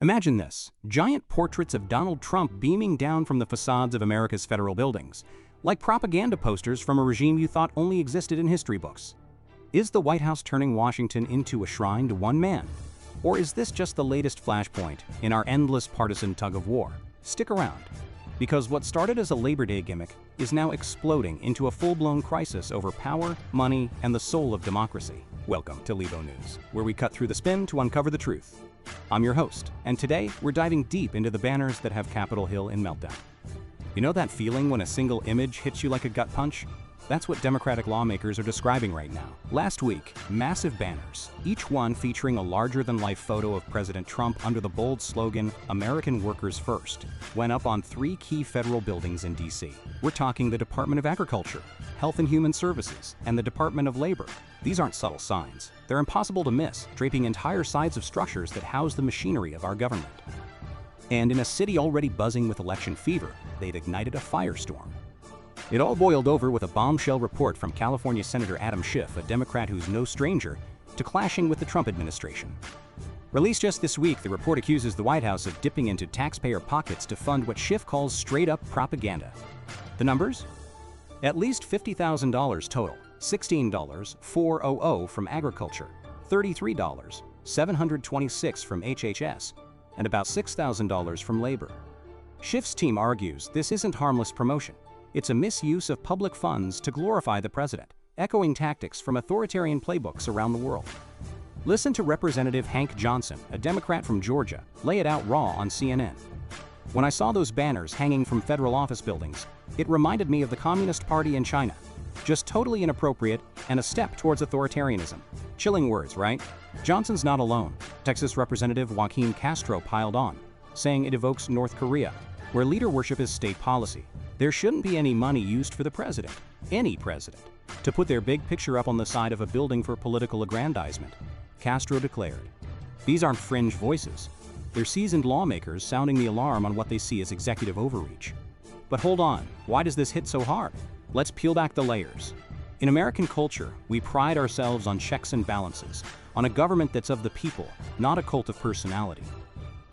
Imagine this, giant portraits of Donald Trump beaming down from the facades of America's federal buildings, like propaganda posters from a regime you thought only existed in history books. Is the White House turning Washington into a shrine to one man? Or is this just the latest flashpoint in our endless partisan tug-of-war? Stick around, because what started as a Labor Day gimmick is now exploding into a full-blown crisis over power, money, and the soul of democracy. Welcome to Libo News, where we cut through the spin to uncover the truth. I'm your host, and today we're diving deep into the banners that have Capitol Hill in meltdown. You know that feeling when a single image hits you like a gut punch? That's what Democratic lawmakers are describing right now. Last week, massive banners, each one featuring a larger-than-life photo of President Trump under the bold slogan, "American Workers First," went up on 3 key federal buildings in D.C. We're talking the Department of Agriculture, Health and Human Services, and the Department of Labor. These aren't subtle signs. They're impossible to miss, draping entire sides of structures that house the machinery of our government. And in a city already buzzing with election fever, they've ignited a firestorm. It all boiled over with a bombshell report from California Senator Adam Schiff, a Democrat who's no stranger to clashing with the Trump administration. Released just this week, the report accuses the White House of dipping into taxpayer pockets to fund what Schiff calls straight-up propaganda. The numbers? At least $50,000 total, $16,400 from agriculture, $33,726 from HHS, and about $6,000 from labor. Schiff's team argues this isn't harmless promotion. It's a misuse of public funds to glorify the president, echoing tactics from authoritarian playbooks around the world. Listen to Representative Hank Johnson, a Democrat from Georgia, lay it out raw on CNN. "When I saw those banners hanging from federal office buildings, it reminded me of the Communist Party in China. Just totally inappropriate and a step towards authoritarianism." Chilling words, right? Johnson's not alone. Texas Representative Joaquin Castro piled on, saying it evokes North Korea, where leader worship is state policy. There shouldn't be any money used for the president, any president, to put their big picture up on the side of a building for political aggrandizement, Castro declared. These aren't fringe voices. They're seasoned lawmakers sounding the alarm on what they see as executive overreach. But hold on, why does this hit so hard? Let's peel back the layers. In American culture, we pride ourselves on checks and balances, on a government that's of the people, not a cult of personality.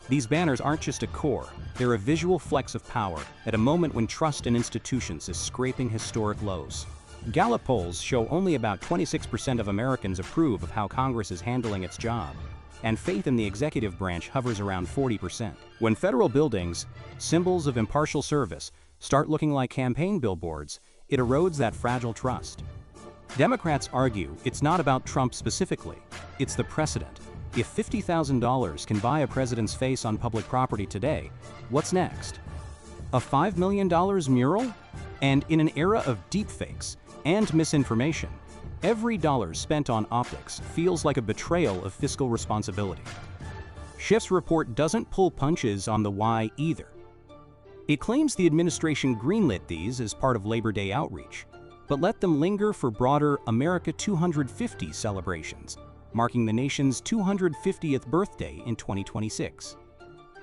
These banners aren't just a core, they're a visual flex of power at a moment when trust in institutions is scraping historic lows. Gallup polls show only about 26% of Americans approve of how Congress is handling its job, and faith in the executive branch hovers around 40%. When federal buildings, symbols of impartial service, start looking like campaign billboards, it erodes that fragile trust. Democrats argue it's not about Trump specifically, it's the precedent. If $50,000 can buy a president's face on public property today, what's next? A $5 million mural? And in an era of deepfakes and misinformation, every dollar spent on optics feels like a betrayal of fiscal responsibility. Schiff's report doesn't pull punches on the why either. It claims the administration greenlit these as part of Labor Day outreach, but let them linger for broader America 250 celebrations, marking the nation's 250th birthday in 2026.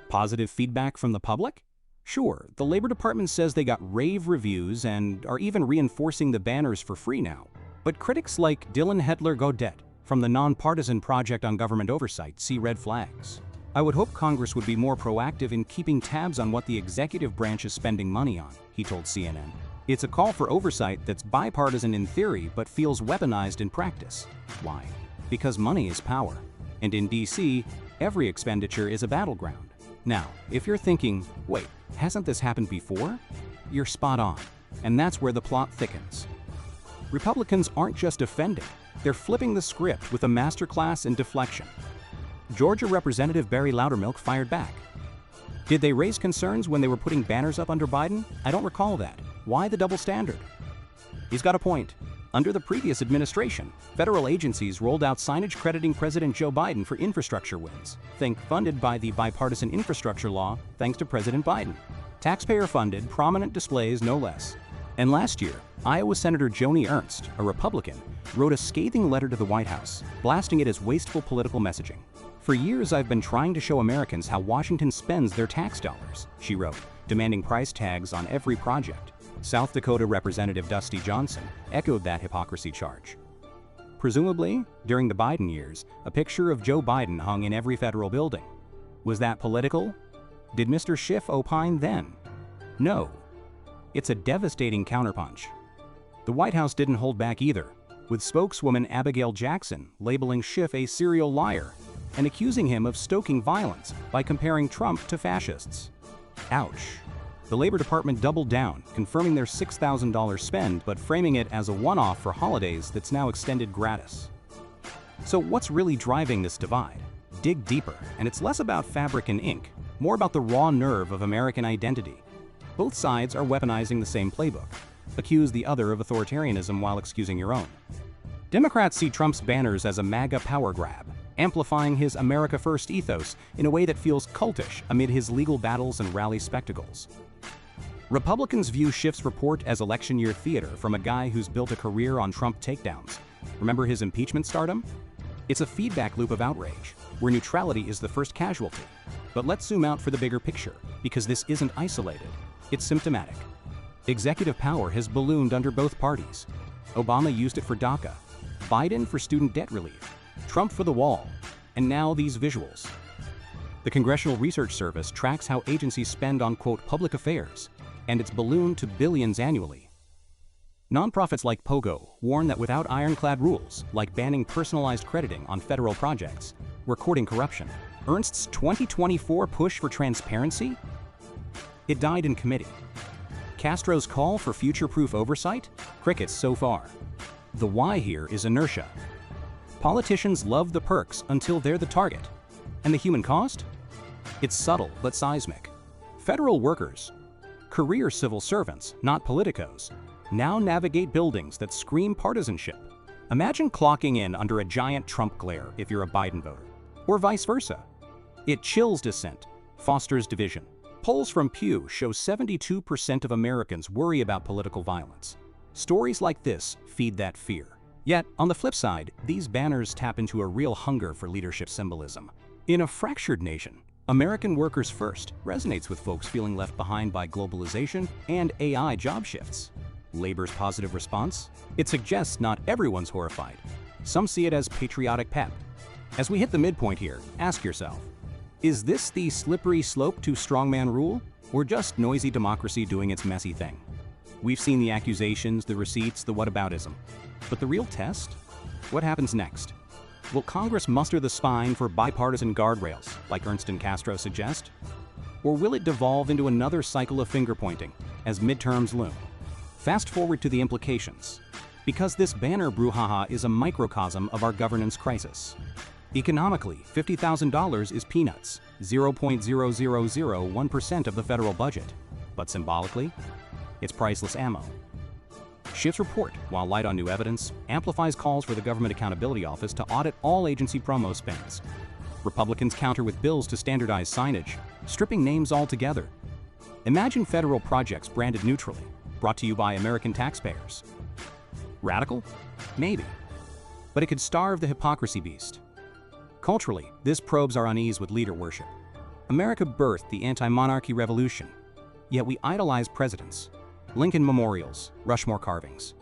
Positive feedback from the public? Sure, the Labor Department says they got rave reviews and are even reinforcing the banners for free now. But critics like Dylan Hedler-Godet from the Nonpartisan Project on Government Oversight see red flags. "I would hope Congress would be more proactive in keeping tabs on what the executive branch is spending money on," he told CNN. "It's a call for oversight that's bipartisan in theory but feels weaponized in practice. Why? Because money is power, and in D.C., every expenditure is a battleground." Now, if you're thinking, wait, hasn't this happened before? You're spot on, and that's where the plot thickens. Republicans aren't just offending, they're flipping the script with a masterclass in deflection. Georgia Representative Barry Loudermilk fired back. Did they raise concerns when they were putting banners up under Biden? I don't recall that. Why the double standard? He's got a point. Under the previous administration, federal agencies rolled out signage crediting President Joe Biden for infrastructure wins. Think funded by the bipartisan infrastructure law thanks to President Biden. Taxpayer-funded, prominent displays no less. And last year, Iowa Senator Joni Ernst, a Republican, wrote a scathing letter to the White House, blasting it as wasteful political messaging. "For years I've been trying to show Americans how Washington spends their tax dollars," she wrote, demanding price tags on every project. South Dakota Representative Dusty Johnson echoed that hypocrisy charge. Presumably, during the Biden years, a picture of Joe Biden hung in every federal building. Was that political? Did Mr. Schiff opine then? No. It's a devastating counterpunch. The White House didn't hold back either, with spokeswoman Abigail Jackson labeling Schiff a serial liar and accusing him of stoking violence by comparing Trump to fascists. Ouch. The Labor Department doubled down, confirming their $6,000 spend but framing it as a one-off for holidays that's now extended gratis. So what's really driving this divide? Dig deeper, and it's less about fabric and ink, more about the raw nerve of American identity. Both sides are weaponizing the same playbook. Accuse the other of authoritarianism while excusing your own. Democrats see Trump's banners as a MAGA power grab, amplifying his America First ethos in a way that feels cultish amid his legal battles and rally spectacles. Republicans view Schiff's report as election year theater from a guy who's built a career on Trump takedowns. Remember his impeachment stardom? It's a feedback loop of outrage, where neutrality is the first casualty. But let's zoom out for the bigger picture, because this isn't isolated. It's symptomatic. Executive power has ballooned under both parties. Obama used it for DACA, Biden for student debt relief, Trump for the wall, and now these visuals. The Congressional Research Service tracks how agencies spend on, quote, public affairs, and it's ballooned to billions annually. Nonprofits like Pogo warn that without ironclad rules, like banning personalized crediting on federal projects, we're courting corruption. Ernst's 2024 push for transparency? It died in committee. Castro's call for future-proof oversight? Crickets so far. The why here is inertia. Politicians love the perks until they're the target. And the human cost? It's subtle but seismic. Federal workers, career civil servants, not politicos, now navigate buildings that scream partisanship. Imagine clocking in under a giant Trump glare if you're a Biden voter, or vice versa. It chills dissent, fosters division. Polls from Pew show 72% of Americans worry about political violence. Stories like this feed that fear. Yet, on the flip side, these banners tap into a real hunger for leadership symbolism. In a fractured nation, American Workers First resonates with folks feeling left behind by globalization and AI job shifts. Labor's positive response? It suggests not everyone's horrified. Some see it as patriotic pep. As we hit the midpoint here, ask yourself, is this the slippery slope to strongman rule, or just noisy democracy doing its messy thing? We've seen the accusations, the receipts, the whataboutism. But the real test? What happens next? Will Congress muster the spine for bipartisan guardrails, like Ernst and Castro suggest? Or will it devolve into another cycle of finger-pointing, as midterms loom? Fast forward to the implications. Because this banner brouhaha is a microcosm of our governance crisis. Economically, $50,000 is peanuts, 0.0001% of the federal budget. But symbolically, it's priceless ammo. Schiff's report, while light on new evidence, amplifies calls for the Government Accountability Office to audit all agency promo spends. Republicans counter with bills to standardize signage, stripping names altogether. Imagine federal projects branded neutrally, brought to you by American taxpayers. Radical? Maybe. But it could starve the hypocrisy beast. Culturally, this probes our unease with leader worship. America birthed the anti-monarchy revolution, yet we idolize presidents. Lincoln memorials, Rushmore carvings.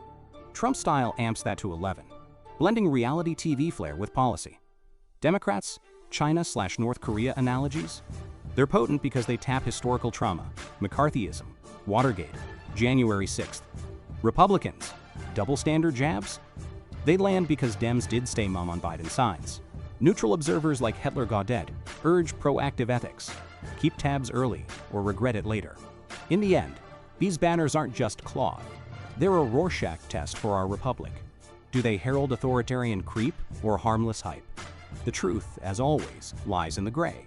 Trump style amps that to 11, blending reality TV flair with policy. Democrats, China/North Korea analogies? They're potent because they tap historical trauma, McCarthyism, Watergate, January 6th. Republicans, double standard jabs? They land because Dems did stay mum on Biden's sides. Neutral observers like Hetler Gaudet urge proactive ethics. Keep tabs early or regret it later. In the end, these banners aren't just cloth. They're a Rorschach test for our republic. Do they herald authoritarian creep or harmless hype? The truth, as always, lies in the gray.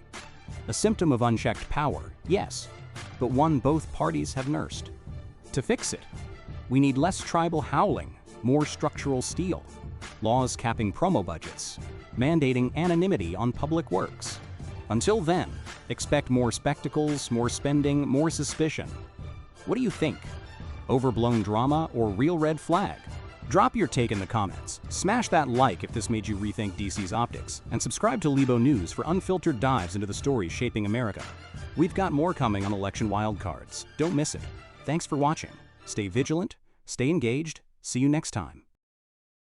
A symptom of unchecked power, yes, but one both parties have nursed. To fix it, we need less tribal howling, more structural steel, laws capping promo budgets, mandating anonymity on public works. Until then, expect more spectacles, more spending, more suspicion. What do you think? Overblown drama or real red flag? Drop your take in the comments, smash that like if this made you rethink DC's optics, and subscribe to Libo News for unfiltered dives into the stories shaping America. We've got more coming on election wildcards. Don't miss it. Thanks for watching. Stay vigilant, stay engaged, see you next time.